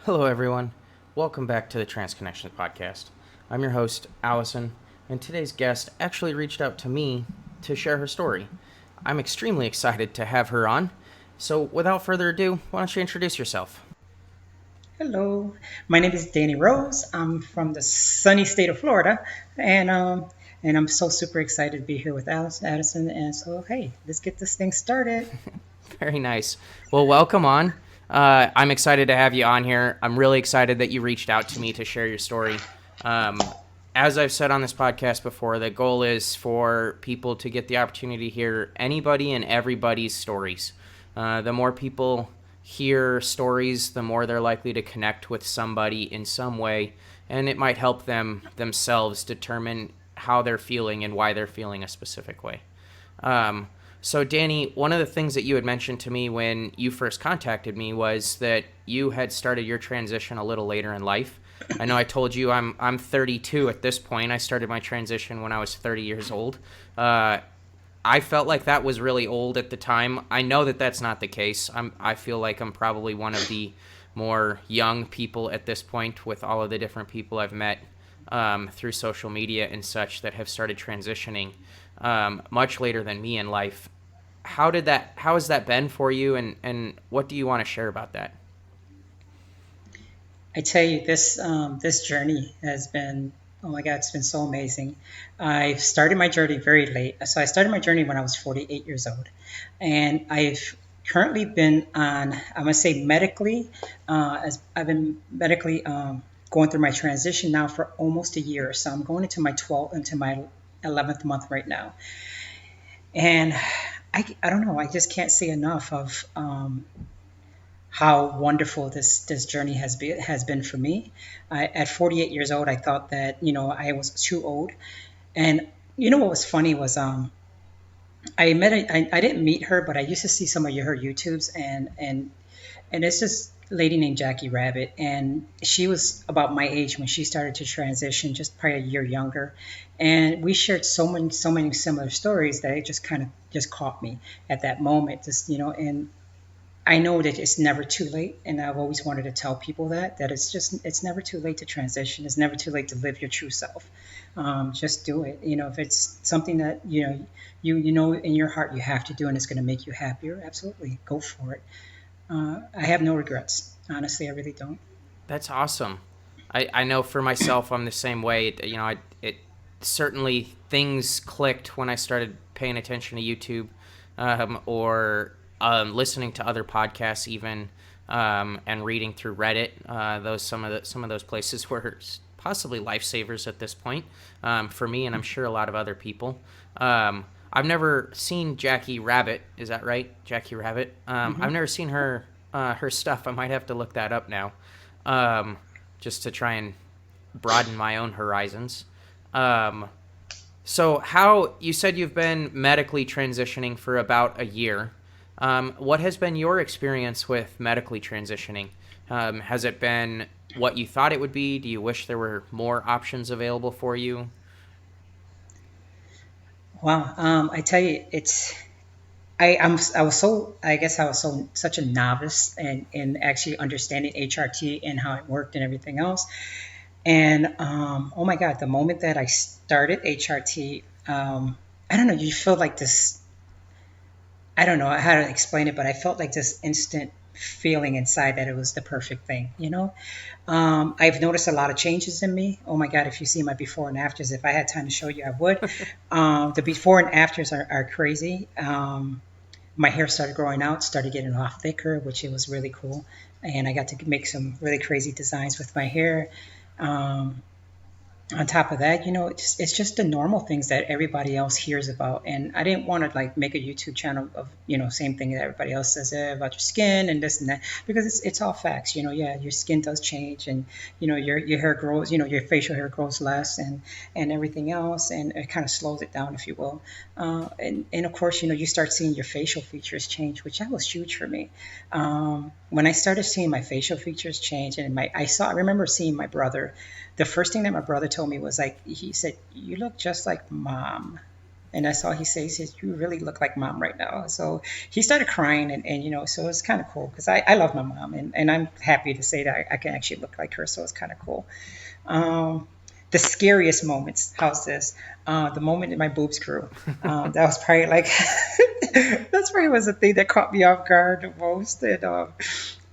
Hello, everyone. Welcome back to the Transconnections podcast. I'm your host, Allison, and today's guest actually reached out to me to share her story. I'm extremely excited to have her on. So, without further ado, why don't you introduce yourself? Hello, my name is Danny Rose. I'm from the sunny state of Florida, and I'm so super excited to be here with Alice Addison. And so, hey, let's get this thing started. Very nice. Well, welcome on. I'm excited to have you on here. I'm really excited that you reached out to me to share your story. Um, as I've said on this podcast before, the goal is for people to get the opportunity to hear anybody and everybody's stories. The more people hear stories, the more they're likely to connect with somebody in some way, and it might help them themselves determine how they're feeling and why they're feeling a specific way. Um, so, Danny, one of the things that you had mentioned to me when you first contacted me was that you had started your transition a little later in life. I know I told you I'm 32 at this point. I started my transition when I was 30 years old. Uh, I felt like that was really old at the time. I know that that's not the case. I feel like I'm probably one of the more young people at this point with all of the different people I've met through social media and such that have started transitioning much later than me in life. How has that been for you, and what do you want to share about that? I tell you, this journey has been, oh my God, it's been so amazing. I started my journey very late. So I started my journey when I was 48 years old, and I've currently been on, I'm gonna say medically, as I've been medically going through my transition now for almost a year. So I'm going into my 11th month right now, and I don't know, I just can't say enough of how wonderful this journey has been for me. At 48 years old, I thought that I was too old, and what was funny was I didn't meet her, but I used to see some of her YouTubes, and it's this lady named Jackie Rabbit, and she was about my age when she started to transition, just probably a year younger, and we shared so many similar stories that it just kind of just caught me at that moment, just and I know that it's never too late, and I've always wanted to tell people that it's never too late to transition. It's never too late to live your true self. Just do it. If it's something that you know in your heart you have to do, and it's going to make you happier, absolutely go for it. I have no regrets. Honestly, I really don't. That's awesome. I know for myself, I'm the same way. It certainly things clicked when I started paying attention to YouTube, or listening to other podcasts, even and reading through Reddit. Those some of those places were possibly lifesavers at this point for me, and I'm sure a lot of other people. I've never seen Jackie Rabbit. Is that right, Jackie Rabbit? I've never seen her stuff. I might have to look that up now, um, just to try and broaden my own horizons. Um, so, how you said you've been medically transitioning for about a year. What has been your experience with medically transitioning? Has it been what you thought it would be? Do you wish there were more options available for you? Wow. I tell you, I was so I guess I was so such a novice in actually understanding HRT and how it worked and everything else. And oh my God, the moment that I started HRT, I don't know, you feel like this. I don't know how to explain it, but I felt like this instant feeling inside that it was the perfect thing. I've noticed a lot of changes in me. Oh my God, if you see my before and afters, if I had time to show you, I would. The before and afters are crazy. My hair started growing out, started getting a lot thicker, which it was really cool. And I got to make some really crazy designs with my hair. Um, on top of that, it's just the normal things that everybody else hears about. And I didn't want to like make a YouTube channel of, same thing that everybody else says about your skin and this and that, because it's all facts. Yeah, your skin does change, and your hair grows, your facial hair grows less, and everything else, and it kind of slows it down, if you will. And of course, you start seeing your facial features change, which that was huge for me. When I started seeing my facial features change, and I remember seeing my brother. The first thing that my brother told me was like, he said, "You look just like mom." And that's all he says. He says, "You really look like mom right now." So he started crying, and so it's kind of cool because I love my mom, and I'm happy to say that I can actually look like her. So it's kind of cool. Um, the scariest moments. How's this? The moment that my boobs grew. That was probably like that's probably was the thing that caught me off guard the most.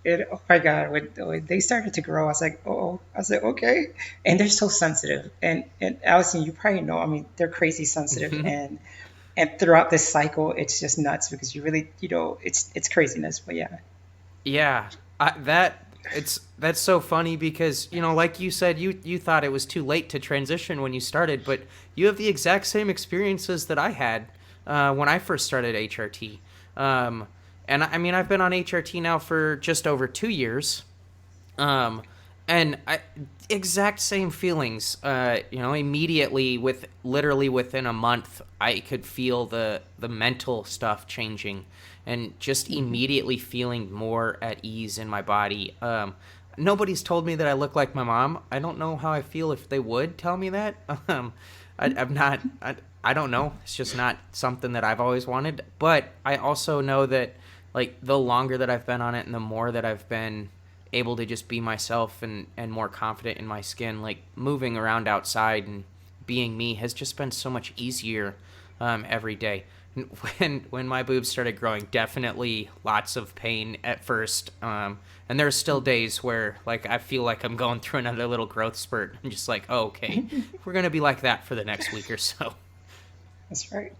And oh my God, when they started to grow, I was like, oh, I was like, okay. And they're so sensitive. And Allison, you probably know, I mean, they're crazy sensitive. And throughout this cycle, it's just nuts because you really, it's craziness. But yeah, Yeah, that's so funny because like you said, you thought it was too late to transition when you started, but you have the exact same experiences that I had when I first started HRT. Um, and I mean, I've been on HRT now for just over 2 years, um, and exact same feelings. Immediately with literally within a month, I could feel the mental stuff changing, and just immediately feeling more at ease in my body. Nobody's told me that I look like my mom. I don't know how I feel if they would tell me that. I'm not. I don't know. It's just not something that I've always wanted. But I also know that like the longer that I've been on it and the more that I've been able to just be myself and more confident in my skin, like moving around outside and being me has just been so much easier every day. When my boobs started growing, definitely lots of pain at first, and there's still days where like I feel like I'm going through another little growth spurt. I'm just like, oh, okay, we're gonna be like that for the next week or so. that's right.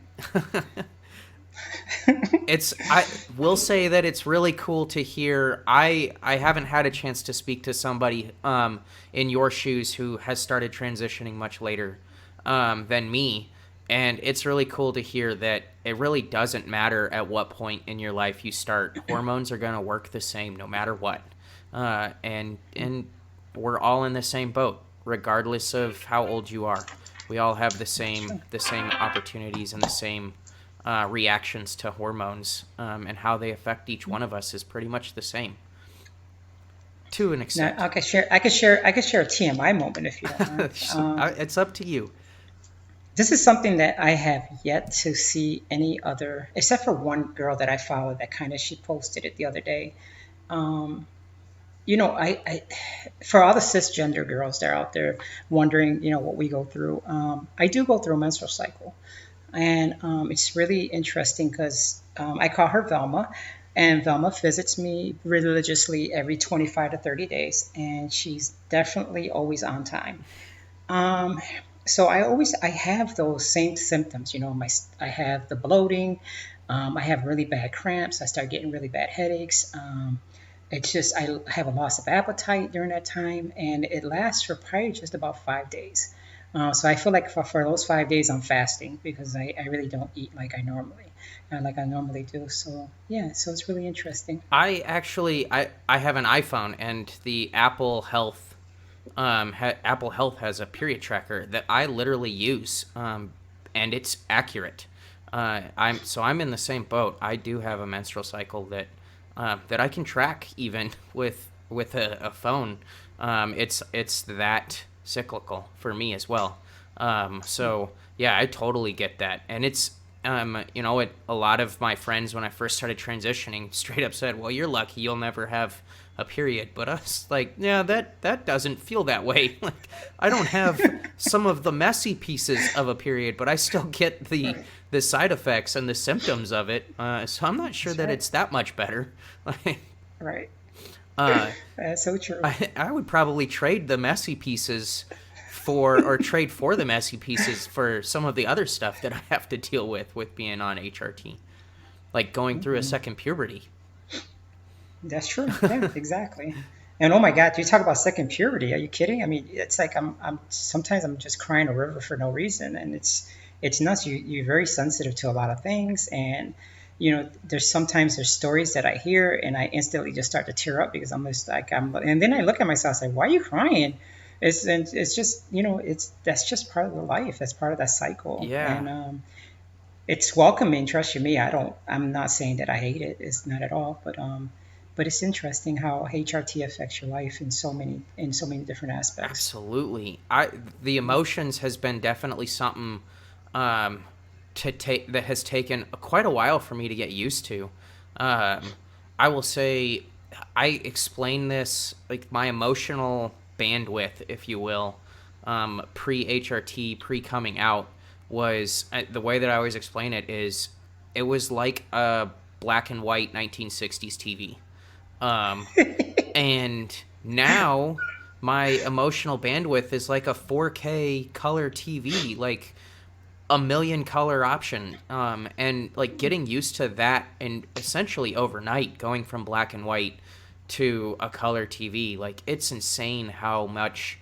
I will say that it's really cool to hear. I haven't had a chance to speak to somebody in your shoes who has started transitioning much later than me, and it's really cool to hear that it really doesn't matter at what point in your life you start. Hormones are going to work the same no matter what, and we're all in the same boat regardless of how old you are. We all have the same opportunities and the same reactions to hormones, and how they affect each one of us is pretty much the same to an Now extent. I could share a TMI moment if you don't mind. It's up to you. This is something that I have yet to see any other, except for one girl that I follow that kind of she posted it the other day. Um, I for all the cisgender girls that are out there wondering, what we go through. I do go through a menstrual cycle, and it's really interesting because I call her Velma, and Velma visits me religiously every 25 to 30 days, and she's definitely always on time. Um, so I have those same symptoms. I have the bloating. I have really bad cramps. I start getting really bad headaches. It's just I have a loss of appetite during that time, and it lasts for probably just about 5 days. So I feel like for those 5 days I'm fasting because I really don't eat like I normally do. So yeah, so it's really interesting. I have an iPhone, and the Apple Health has a period tracker that I literally use, and it's accurate. I'm in the same boat. I do have a menstrual cycle that I can track even with a phone. It's that cyclical for me as well. So yeah, I totally get that, and it's a lot of my friends when I first started transitioning straight up said, "Well, you're lucky you'll never have a period," but us like, yeah, that doesn't feel that way. Like I don't have some of the messy pieces of a period, but I still get the Right, the side effects and the symptoms of it. So I'm not sure that's that right, it's that much better. Like, right. uh, That's so true. I would probably trade the messy pieces or trade for the messy pieces for some of the other stuff that I have to deal with being on HRT, like going through a second puberty. That's true. Yeah, exactly. And oh my God, you talk about second puberty. Are you kidding? I mean, it's like I'm sometimes I'm just crying a river for no reason, and it's nuts. You're very sensitive to a lot of things, and there's stories that I hear, and I instantly just start to tear up because I'm just like and then I look at myself and say, why are you crying? It's just it's that's just part of the life. That's part of that cycle, Yeah, and it's welcoming. Trust you me, I'm not saying that I hate it. It's not at all, but it's interesting how HRT affects your life in so many different aspects. absolutely. I The emotions has been definitely something um, that has taken quite a while for me to get used to. I will say I explain this, like my emotional bandwidth, if you will, pre HRT, pre coming out, was the way that I always explain it is it was like a black and white 1960s TV. Um, and now my emotional bandwidth is like a 4K color TV, like a million color option. And like getting used to that, and essentially overnight going from black and white to a color TV, like it's insane how much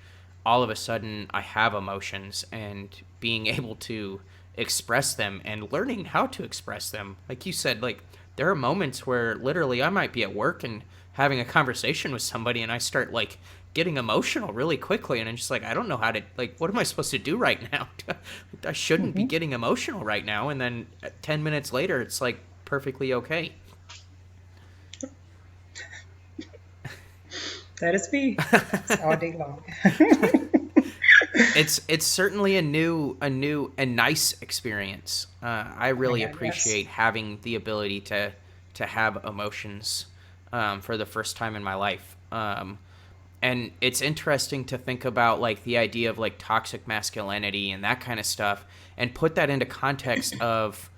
all of a sudden I have emotions, and being able to express them and learning how to express them. Like you said, like there are moments where literally I might be at work and having a conversation with somebody, and I start like getting emotional really quickly, and I'm just like, I don't know how to, like, what am I supposed to do right now? I shouldn't be getting emotional right now. And then 10 minutes later it's like perfectly okay. That is me. It's all day long. It's certainly a nice experience. I Oh my really God, yes. appreciate having the ability to have emotions, for the first time in my life. And it's interesting to think about like the idea of like toxic masculinity and that kind of stuff, and put that into context of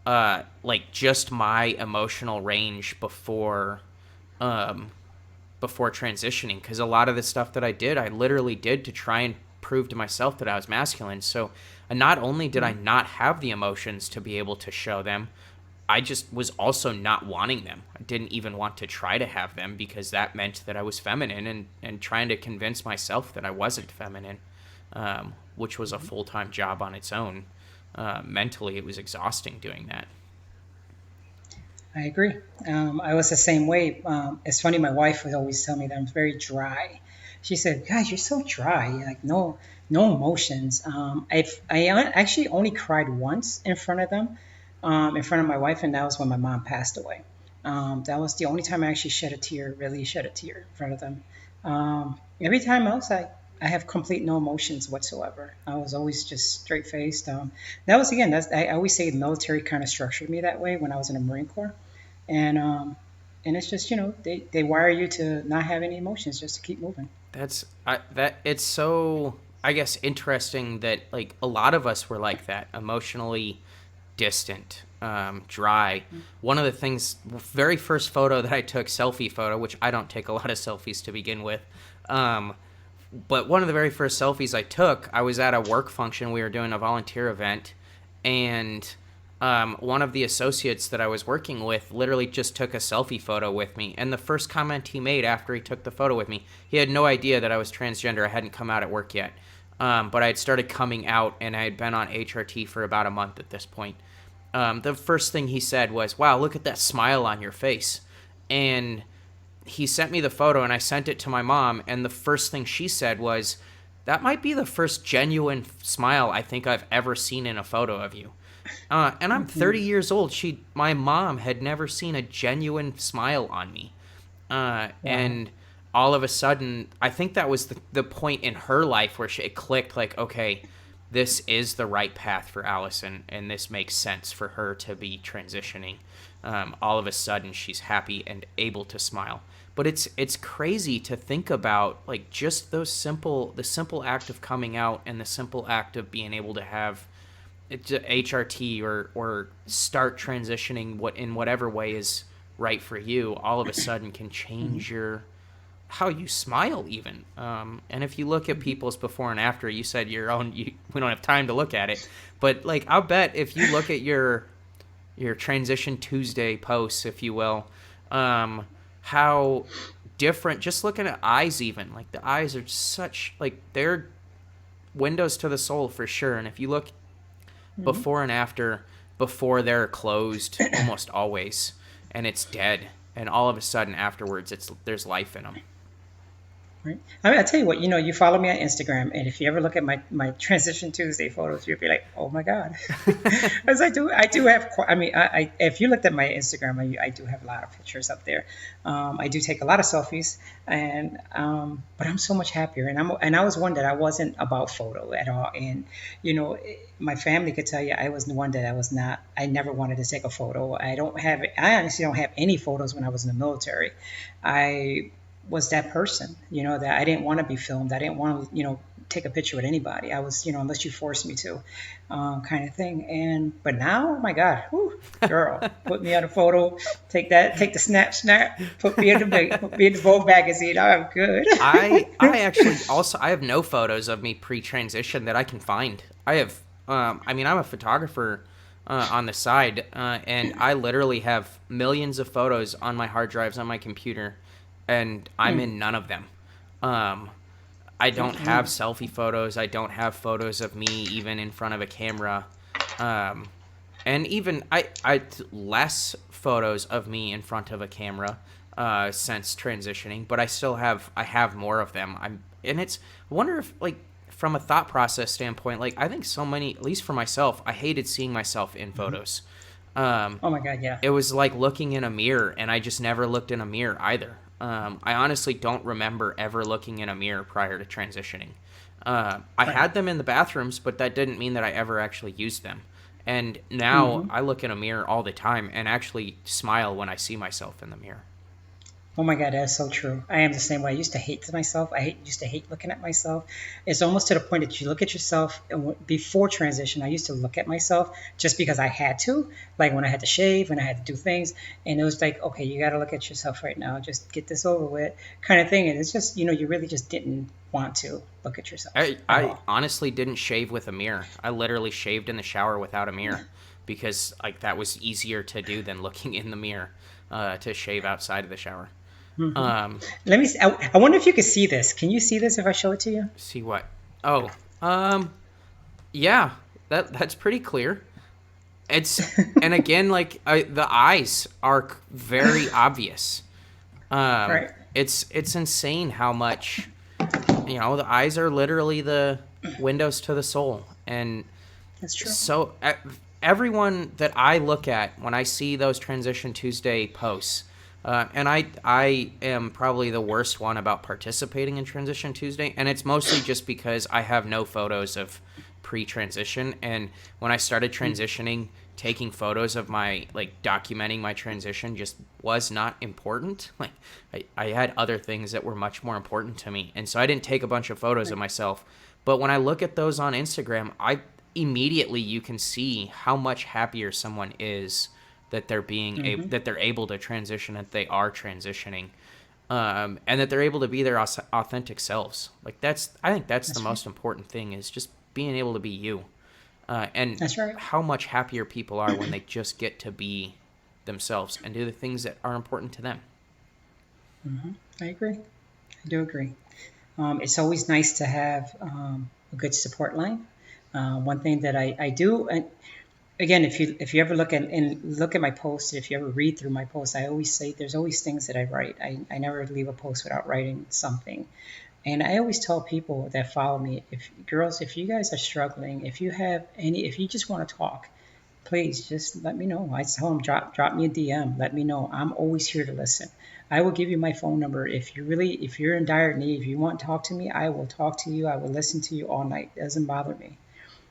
like just my emotional range um, before transitioning, because a lot of the stuff that I did, I literally did to try and prove to myself that I was masculine. So not only did I not have the emotions to be able to show them, I just was also not wanting them. I didn't even want to try to have them, because that meant that I was feminine, and trying to convince myself that I wasn't feminine, which was a full-time job on its own. Mentally, it was exhausting doing that. I agree. I was the same way. It's funny. My wife would always tell me that I'm very dry. She said, "Guys, you're so dry. Like no emotions." Actually only cried once in front of them, in front of my wife, and that was when my mom passed away. That was the only time I actually shed a tear, really shed a tear in front of them. Every time else, I have complete no emotions whatsoever. I was always just straight faced. That was again. I always say the military kind of structured me that way when I was in the Marine Corps, and it's just they wire you to not have any emotions, just to keep moving. That it's so, I guess, interesting that like a lot of us were like that, emotionally distant, dry. One of the things, very first photo that I took, selfie photo, which I don't take a lot of selfies to begin with, um, but one of the very first selfies I took, I was at a work function. We were doing a volunteer event, and one of the associates that I was working with literally just took a selfie photo with me. And the first comment he made after he took the photo with me, he had no idea that I was transgender. I hadn't come out at work yet. But I had started coming out, and I had been on HRT for about a month at this point. The first thing he said was, "Wow, look at that smile on your face." And he sent me the photo, and I sent it to my mom, and the first thing she said was, "That might be the first genuine smile I think I've ever seen in a photo of you." And I'm 30 years old. My mom had never seen a genuine smile on me. Wow. And all of a sudden, I think that was the point in her life where it clicked, like, okay, this is the right path for Allison, and this makes sense for her to be transitioning. All of a sudden, she's happy and able to smile. But it's crazy to think about, like, just the simple act of coming out, and the simple act of being able to have HRT, or start transitioning in whatever way is right for you. All of a sudden can change your how you smile even. And if you look at people's before and after, you said we don't have time to look at it, but like I'll bet if you look at your transition Tuesday posts, if you will, how different, just looking at eyes, even like the eyes are such, like, they're windows to the soul for sure. And if you look before and after, before they're closed almost always, and it's dead, and all of a sudden afterwards there's life in them. Right. I mean, I tell you what, you follow me on Instagram, and if you ever look at my Transition Tuesday photos, you'll be like, "Oh my God," because I do have. I mean, if you looked at my Instagram, I do have a lot of pictures up there. I do take a lot of selfies, and but I'm so much happier, and I was one that I wasn't about photo at all, and my family could tell you I was the one that I was not. I never wanted to take a photo. I honestly don't have any photos when I was in the military. I was that person, that I didn't want to be filmed. I didn't want to, take a picture with anybody. I was, unless you forced me to, kind of thing. But now, oh my God, whew, girl, put me on a photo, take the snap, put me in the Vogue magazine. I'm good. I actually also I have no photos of me pre-transition that I can find. I have I mean I'm a photographer on the side, and I literally have millions of photos on my hard drives on my computer, and I'm in none of them. Um, I don't have selfie photos. I don't have photos of me even in front of a camera. Um, and even I less photos of me in front of a camera since transitioning, but I have more of them. I wonder if like from a thought process standpoint, like I think so many, at least for myself, I hated seeing myself in photos. Um, Oh my God, yeah. it was like looking in a mirror, and I just never looked in a mirror either. I honestly don't remember ever looking in a mirror prior to transitioning. I Right. had them in the bathrooms, but that didn't mean that I ever actually used them. And now hmm I look in a mirror all the time and actually smile when I see myself in the mirror. Oh my God, that's so true. I am the same way. I used to hate myself. Used to hate looking at myself. It's almost to the point that you look at yourself. And before transition, I used to look at myself just because I had to, like when I had to shave, when I had to do things, and it was like, okay, you got to look at yourself right now. Just get this over with, kind of thing. And it's just, you really just didn't want to look at yourself at I all. honestly didn't shave with a mirror. I literally shaved in the shower without a mirror because like that was easier to do than looking in the mirror to shave outside of the shower. Um, Let me. I wonder if you could see this. Can you see this if I show it to you? see what? Oh, um, yeah, that's pretty clear. It's and again, like the eyes are very obvious. Right. It's insane how much the eyes are literally the windows to the soul, and That's true. so everyone that I look at when I see those Transition Tuesday posts, and I am probably the worst one about participating in Transition Tuesday, and it's mostly just because I have no photos of pre-transition, and when I started transitioning, taking photos of my like documenting my transition just was not important. Like I had other things that were much more important to me, and so I didn't take a bunch of photos of myself. But when I look at those on Instagram, I immediately you can see how much happier someone is that that they're able to transition, that they are transitioning, and that they're able to be their authentic selves. Like I think that's the That's right. most important thing is just being able to be you, and That's right. how much happier people are when they just get to be themselves and do the things that are important to them. I agree. I do agree. It's always nice to have a good support line. One thing that I do, and again, if you ever look at my posts, if you ever read through my posts, I always say there's always things that I write. I never leave a post without writing something. And I always tell people that follow me, if you guys are struggling, if you just want to talk, please just let me know. I tell them drop me a DM. Let me know. I'm always here to listen. I will give you my phone number if you're in dire need. If you want to talk to me, I will talk to you. I will listen to you all night. It doesn't bother me.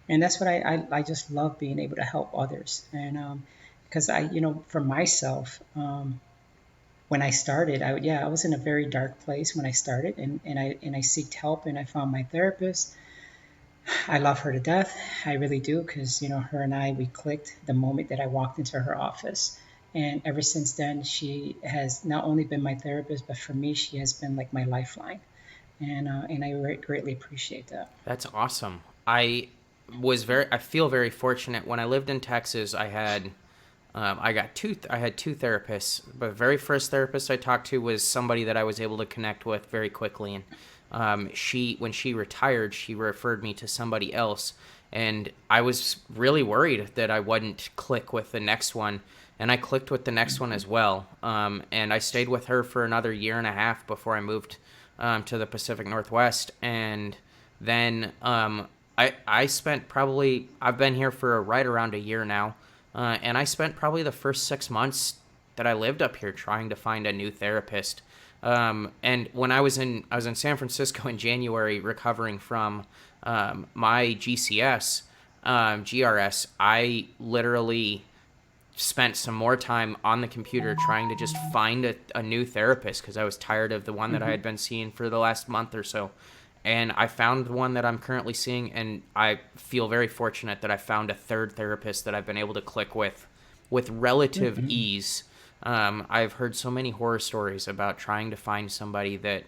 And that's what I just love being able to help others. And because for myself, when I started, I was in a very dark place when I started, and I seeked help, and I found my therapist. I love her to death. I really do, because her and I, we clicked the moment that I walked into her office. And ever since then, she has not only been my therapist, but for me, she has been like my lifeline. And I greatly appreciate that. That's awesome. I feel very fortunate. When I lived in Texas, I had two therapists. But the very first therapist I talked to was somebody that I was able to connect with very quickly, and when she retired, she referred me to somebody else, and I was really worried that I wouldn't click with the next one, and I clicked with the next one as well. And I stayed with her for another year and a half before I moved to the Pacific Northwest, and then I spent probably I've been here for right around a year now, and I spent probably the first 6 months that I lived up here trying to find a new therapist. And when I was in San Francisco in January, recovering from my GCS, GRS. I literally spent some more time on the computer trying to just find a new therapist because I was tired of the one that I had been seeing for the last month or so. And I found the one that I'm currently seeing, and I feel very fortunate that I found a third therapist that I've been able to click with relative ease. I've heard so many horror stories about trying to find somebody that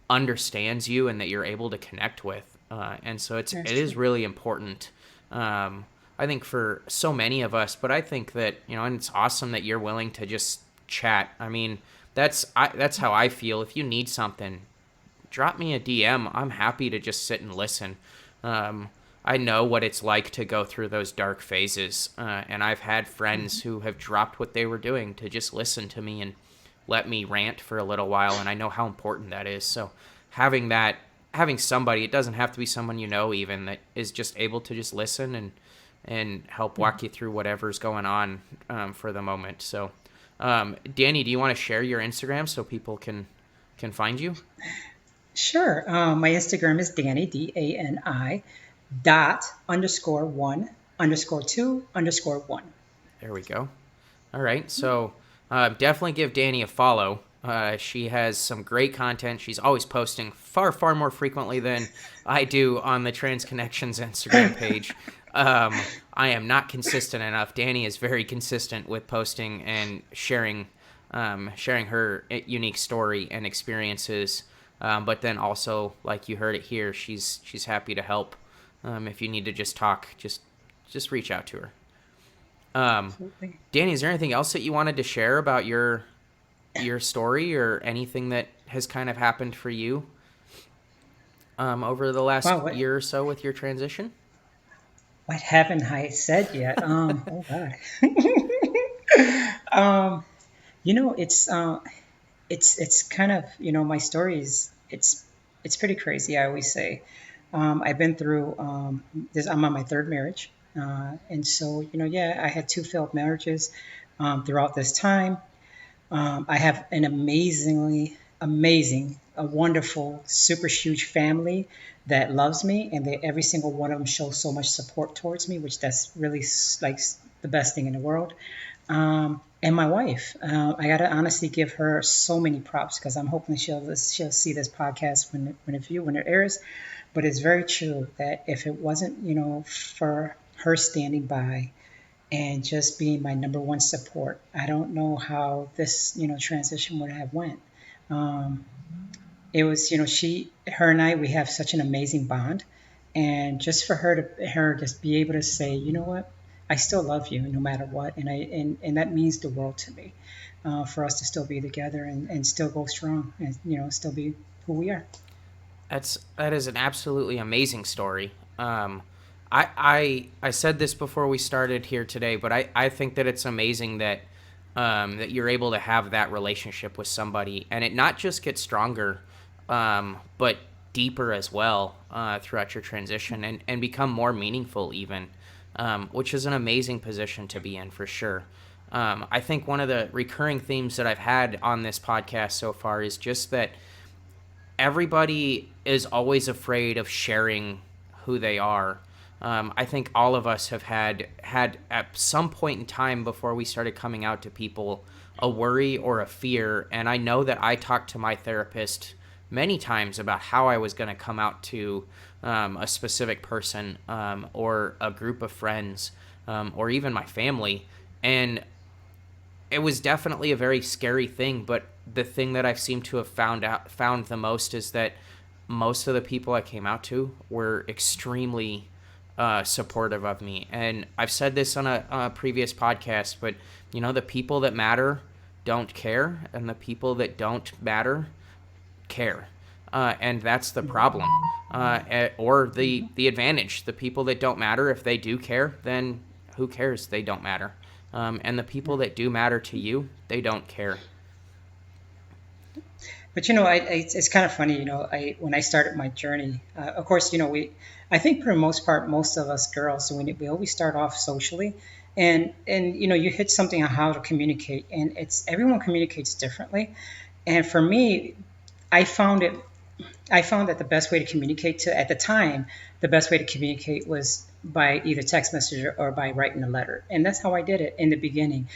understands you and that you're able to connect with. And so it That's is true. really important. I think for so many of us, but I think that, and it's awesome that you're willing to just chat. I mean, that's how I feel. If you need something, drop me a DM. I'm happy to just sit and listen. I know what it's like to go through those dark phases, and I've had friends who have dropped what they were doing to just listen to me and let me rant for a little while, and I know how important that is. So having that, having somebody, it doesn't have to be someone even, that is just able to just listen and help walk you through whatever's going on for the moment. So, Danny, do you want to share your Instagram so people can find you? Sure. My Instagram is Dani, Dani, dot underscore one underscore two underscore one. There we go. All right. So definitely give Danny a follow. She has some great content. She's always posting far, far more frequently than I do on the Trans Connections Instagram page. I am not consistent enough. Danny is very consistent with posting and sharing her unique story and experiences. But then also, like you heard it here, she's happy to help. If you need to just talk, just reach out to her. Absolutely. Danny, is there anything else that you wanted to share about your story or anything that has kind of happened for you over the last Wow, year or so with your transition? what haven't I said yet? Oh God. um, it's kind of, my story is it's pretty crazy. I always say, I've been through this. I'm on my third marriage, and so yeah, I had two failed marriages throughout this time. I have an amazing, a wonderful, super huge family that loves me, and every single one of them shows so much support towards me, which that's really like the best thing in the world. And my wife, I gotta honestly give her so many props because I'm hoping she'll see this podcast when it airs. But it's very true that if it wasn't for her standing by and just being my number one support, I don't know how this transition would have went. Um, it was her and I, we have such an amazing bond, and just for her just be able to say, you know what, I still love you no matter what, and that means the world to me. For us to still be together and still go strong and still be who we are. That is an absolutely amazing story. I said this before we started here today, but I think that it's amazing that you're able to have that relationship with somebody, and it not just gets stronger, but deeper as well throughout your transition and become more meaningful even, which is an amazing position to be in for sure. I think one of the recurring themes that I've had on this podcast so far is just that everybody is always afraid of sharing who they are. I think all of us have had at some point in time before we started coming out to people a worry or a fear, and I know that I talked to my therapist many times about how I was going to come out to a specific person or a group of friends or even my family, and it was definitely a very scary thing, but the thing that I've seemed to have found the most is that most of the people I came out to were extremely supportive of me. And I've said this on a previous podcast, but the people that matter don't care, and the people that don't matter care. And that's the problem, or the advantage. The people that don't matter, if they do care, then who cares? They don't matter. And the people that do matter to you, they don't care. But it's kind of funny. I when I started my journey, of course, I think for the most part, most of us girls, we always start off socially, and you hit something on how to communicate, and it's everyone communicates differently. And for me, I found it I found that the best way to communicate to at the time, the best way to communicate was by either text message or by writing a letter. And that's how I did it in the beginning.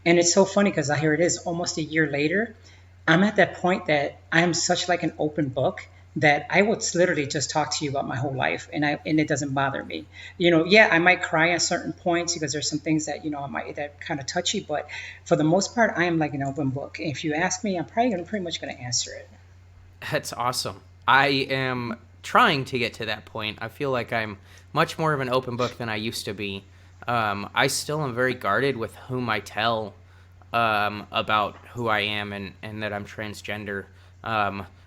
And it's so funny because here it is almost a year later. I'm at that point that I'm such like an open book that I would literally just talk to you about my whole life, and it doesn't bother me. Yeah, I might cry at certain points because there's some things that I might that kind of touchy, but for the most part, I am like an open book. If you ask me, I'm probably gonna pretty much gonna answer it. That's awesome. I am trying to get to that point. I feel like I'm much more of an open book than I used to be. I still am very guarded with whom I tell about who I am and that I'm transgender.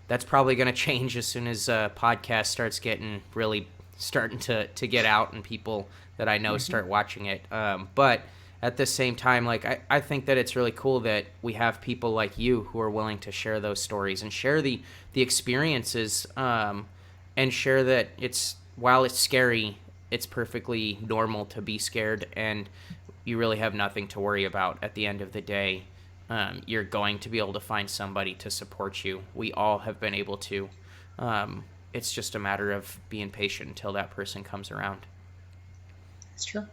That's probably going to change as soon as podcast starts getting really starting to get out and people that I know Hmm. start watching it. But at the same time, like I think that it's really cool that we have people like you who are willing to share those stories and share the experiences, and share that it's while it's scary, it's perfectly normal to be scared, and you really have nothing to worry about at the end of the day. You're going to be able to find somebody to support you. We all have been able to. It's just a matter of being patient until that person comes around. That's true.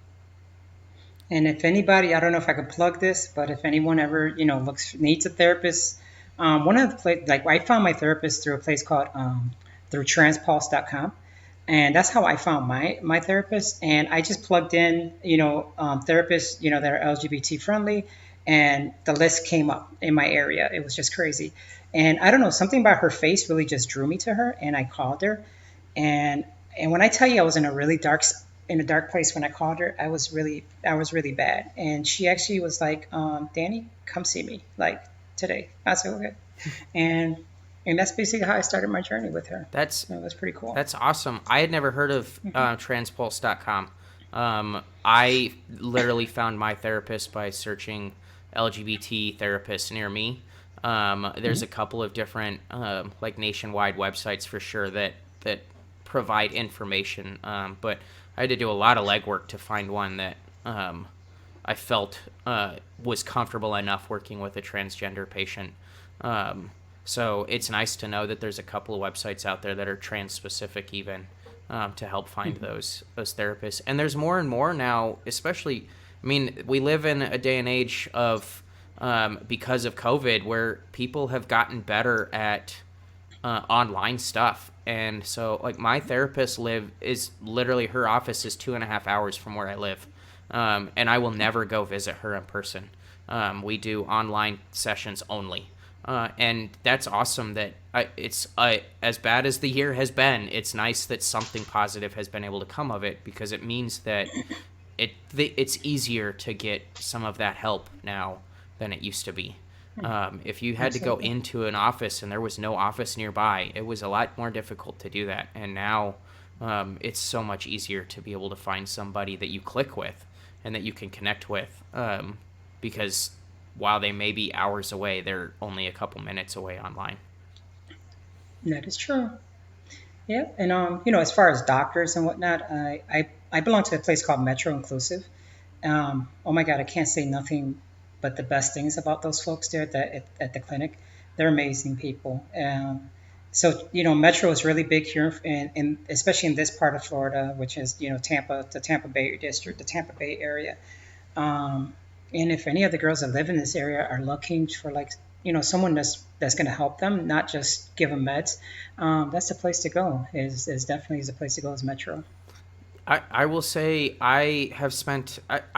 And if anybody, I don't know if I could plug this, but if anyone ever, looks needs a therapist, one of the like I found my therapist through a place called through transpulse.com, and that's how I found my therapist. And I just plugged in, therapists, that are LGBT friendly, and the list came up in my area. It was just crazy, and I don't know, something about her face really just drew me to her, and I called her, and and when I tell you I was in a dark place when I called her, I was really bad. And she actually was like, Danny, come see me like today. I said, okay. And and that's basically how I started my journey with her. That's It was pretty cool. That's awesome. I had never heard of transpulse.com. I literally found my therapist by searching LGBT therapists near me. There's a couple of different like nationwide websites for sure that provide information, but I had to do a lot of legwork to find one that I felt was comfortable enough working with a transgender patient. Um, so it's nice to know that there's a couple of websites out there that are trans specific, even to help find those therapists. And there's more and more now, especially. I mean, we live in a day and age of because of COVID, where people have gotten better at online stuff. And so, like, my therapist live is literally her office is 2.5 hours from where I live, and I will never go visit her in person. We do online sessions only, and that's awesome. That it's as bad as the year has been. It's nice that something positive has been able to come of it because it means that it's easier to get some of that help now than it used to be. If you had to go Absolutely. into an office and there was no office nearby, it was a lot more difficult to do that. And now it's so much easier to be able to find somebody that you click with and that you can connect with, because while they may be hours away, they're only a couple minutes away online. That is true. Yeah. And as far as doctors and whatnot, I belong to a place called Metro Inclusive. Oh my God, I can't say nothing but the best things about those folks there at the clinic. They're amazing people. So Metro is really big here, in especially in this part of Florida, which is Tampa, the Tampa Bay district, the Tampa Bay area. Um, and if any of the girls that live in this area are looking for like someone that's going to help them, not just give them meds, that's the place to go. Is definitely is the place to go is Metro. I will say I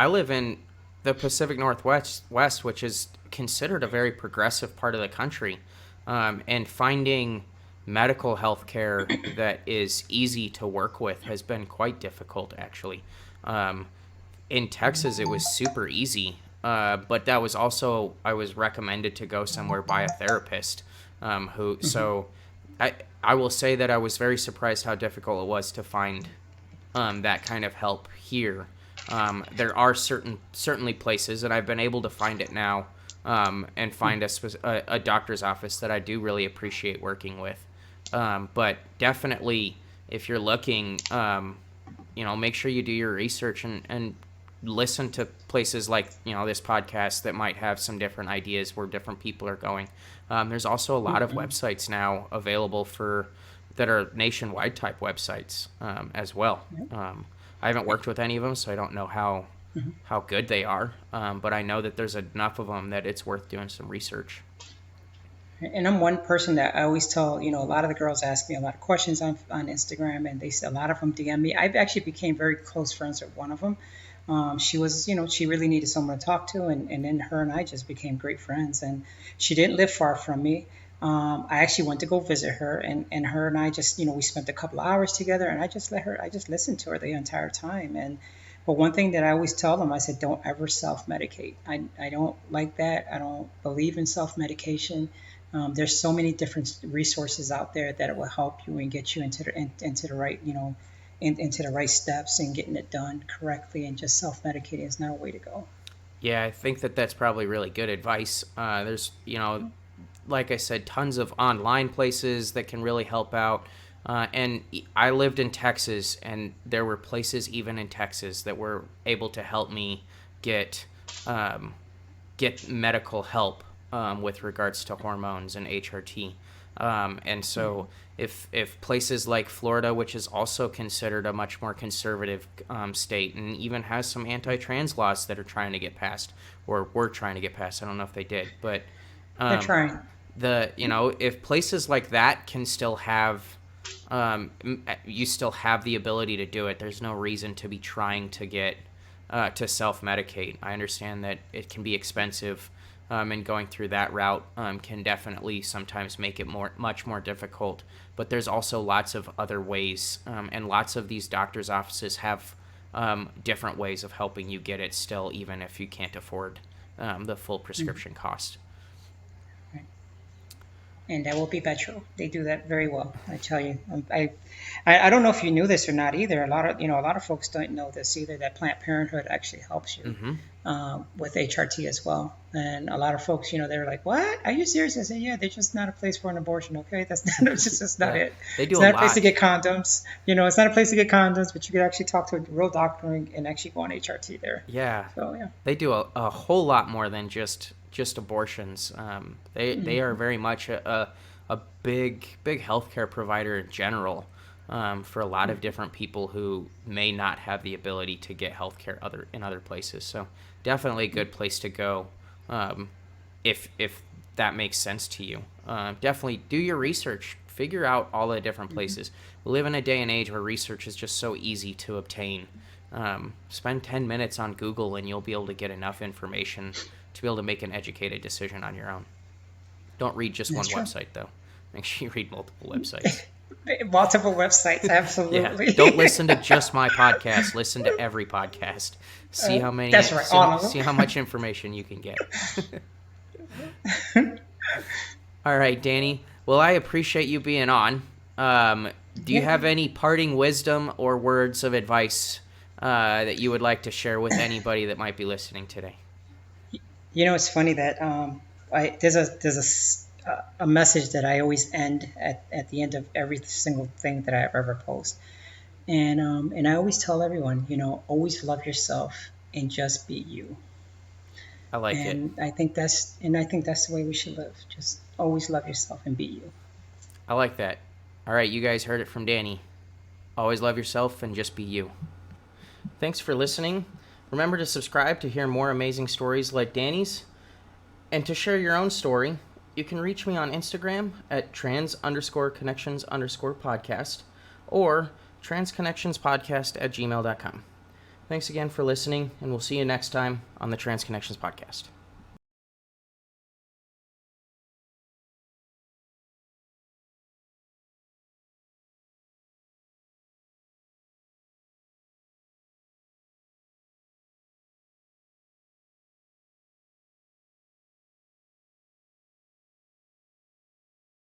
live in the Pacific Northwest, which is considered a very progressive part of the country, and finding medical health care that is easy to work with has been quite difficult, actually. Um, in Texas, it was super easy, but that was also I was recommended to go somewhere by a therapist, who so I I will say that I was very surprised how difficult it was to find that kind of help here. There are certainly places, and I've been able to find it now, and find a doctor's office that I do really appreciate working with. But definitely, if you're looking, make sure you do your research and listen to places like, this podcast that might have some different ideas where different people are going. There's also a lot of websites now available that are nationwide type websites as well. I haven't worked with any of them, so I don't know how good they are. But I know that there's enough of them that it's worth doing some research. And I'm one person that I always tell, a lot of the girls ask me a lot of questions on Instagram, and a lot of them DM me. I've actually became very close friends with one of them. She was, she really needed someone to talk to, and then her and I just became great friends. And she didn't live far from me. I actually went to go visit her, and her and I just, we spent a couple of hours together, and I just listened to her the entire time. But one thing that I always tell them, I said, don't ever self-medicate. I don't like that. I don't believe in self-medication. There's so many different resources out there that will help you and get you into the right, into the right steps and getting it done correctly. And just self-medicating is not a way to go. Yeah, I think that's probably really good advice. There's, like I said, tons of online places that can really help out. And I lived in Texas, and there were places even in Texas that were able to help me get medical help with regards to hormones and HRT. And so if places like Florida, which is also considered a much more conservative state, and even has some anti-trans laws that are trying to get passed, or were trying to get passed, I don't know if they did, but They're trying. If places like that can still have, you still have the ability to do it, there's no reason to be trying to get to self-medicate. I understand that it can be expensive, and going through that route can definitely sometimes make it much more difficult. But there's also lots of other ways, and lots of these doctors' offices have different ways of helping you get it still, even if you can't afford the full prescription cost. And that will be Betro. They do that very well. I tell you, I don't know if you knew this or not either. A lot of folks don't know this either. That Planned Parenthood actually helps you with HRT as well. And a lot of folks, they're like, "What? Are you serious?" I say, "Yeah, they're just not a place for an abortion. Okay, that's just not it. They do it's not a place to get condoms. It's not a place to get condoms, but you could actually talk to a real doctor and actually go on HRT there. Yeah. So yeah, They do a whole lot more than just abortions. They are very much a big healthcare provider in general, for a lot of different people who may not have the ability to get healthcare in other places. So definitely a good place to go, if that makes sense to you. Definitely do your research. Figure out all the different places. We live in a day and age where research is just so easy to obtain. Spend 10 minutes on Google and you'll be able to get enough information to be able to make an educated decision on your own. Don't read just one website, though. Make sure you read multiple websites. Multiple websites, absolutely. Yeah. Don't listen to just my podcast. Listen to every podcast. See how many. That's right. See how much information you can get. All right, Danny. Well, I appreciate you being on. Do you have any parting wisdom or words of advice that you would like to share with anybody that might be listening today? It's funny that there's a message that I always end at the end of every single thing that I ever post, and I always tell everyone, always love yourself and just be you. I like it. And I think that's the way we should live. Just always love yourself and be you. I like that. All right, you guys heard it from Danny. Always love yourself and just be you. Thanks for listening. Remember to subscribe to hear more amazing stories like Danny's. And to share your own story, you can reach me on Instagram at trans_connections_podcast or transconnectionspodcast@gmail.com. Thanks again for listening, and we'll see you next time on the Trans Connections Podcast.